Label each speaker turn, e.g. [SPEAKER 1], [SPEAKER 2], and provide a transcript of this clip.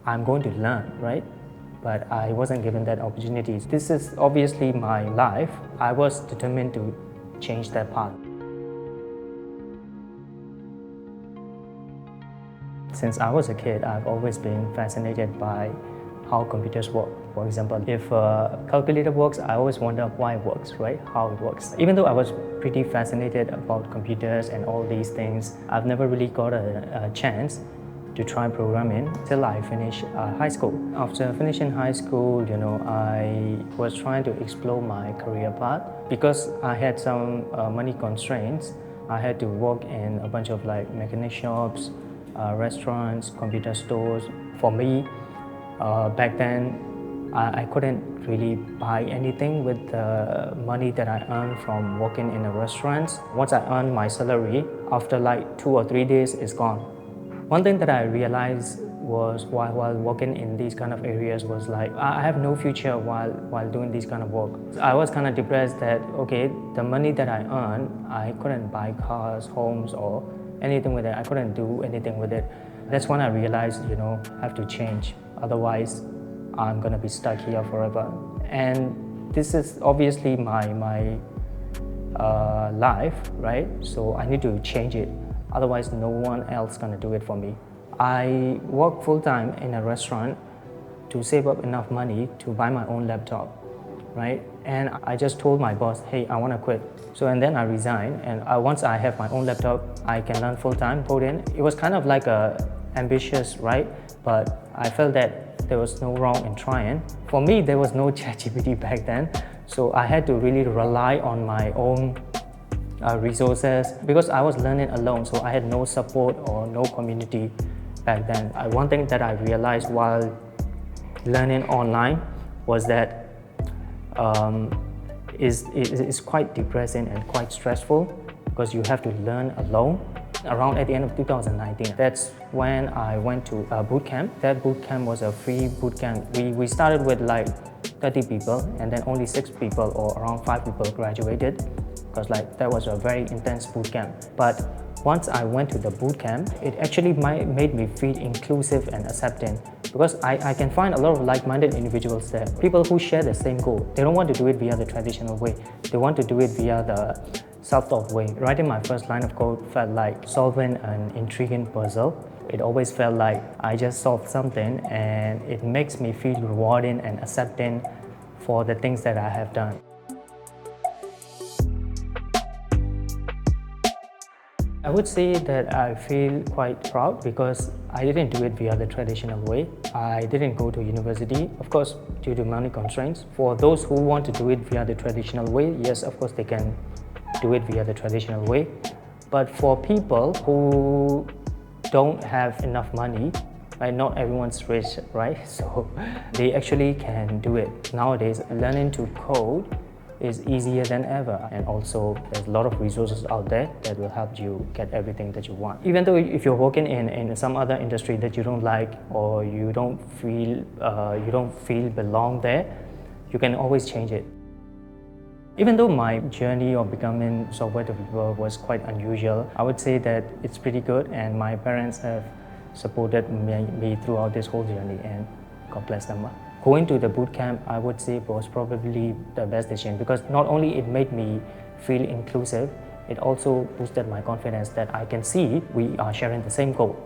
[SPEAKER 1] I'm going to learn, right? But I wasn't given that opportunity. This is obviously my life. I was determined to change that path. Since I was a kid, I've always been fascinated by how computers work. For example, if a calculator works, I always wonder why it works, right? How it works. Even though I was pretty fascinated about computers and all these things, I've never really got a chance to try programming till I finished high school. After finishing high school, I was trying to explore my career path. Because I had some money constraints, I had to work in a bunch of mechanic shops, restaurants, computer stores. For me, back then, I couldn't really buy anything with the money that I earned from working in a restaurant. Once I earned my salary, after 2 or 3 days, it's gone. One thing that I realized was while working in these kind of areas was I have no future while doing this kind of work. I was kind of depressed that, okay, the money that I earned, I couldn't buy cars, homes, or anything with it. I couldn't do anything with it. That's when I realized, I have to change. Otherwise, I'm gonna be stuck here forever. And this is obviously my life, right? So I need to change it. Otherwise, no one else gonna do it for me. I work full-time in a restaurant to save up enough money to buy my own laptop, right? And I just told my boss, hey, I wanna quit. And then I resigned, and once I have my own laptop, I can learn full-time coding. It was kind of like ambitious, right? But I felt that there was no wrong in trying. For me, there was no ChatGPT back then, so I had to really rely on my own resources because I was learning alone, so I had no support or no community back then. One thing that I realized while learning online was that it's quite depressing and quite stressful because you have to learn alone. Around at the end of 2019, that's when I went to a boot camp. That boot camp was a free boot camp. We started with 30 people, and then only 6 people or around 5 people graduated, because that was a very intense boot camp. But once I went to the boot camp, it actually made me feel inclusive and accepting, because I can find a lot of like-minded individuals there, people who share the same goal. They don't want to do it via the traditional way. They want to do it via the self-taught way. Writing my first line of code felt like solving an intriguing puzzle. It always felt like I just solved something, and it makes me feel rewarding and accepting for the things that I have done. I would say that I feel quite proud because I didn't do it via the traditional way. I didn't go to university, of course, due to money constraints. For those who want to do it via the traditional way, yes, of course, they can do it via the traditional way. But for people who don't have enough money, right? Not everyone's rich, right? So they actually can do it. Nowadays, learning to code is easier than ever, and also there's a lot of resources out there that will help you get everything that you want. Even though if you're working in some other industry that you don't like, or you don't feel belong there, you can always change it. Even though my journey of becoming software developer was quite unusual, I would say that it's pretty good, and my parents have supported me throughout this whole journey, and God bless them. Going to the boot camp, I would say, was probably the best decision, because not only it made me feel inclusive, it also boosted my confidence that I can see we are sharing the same goal.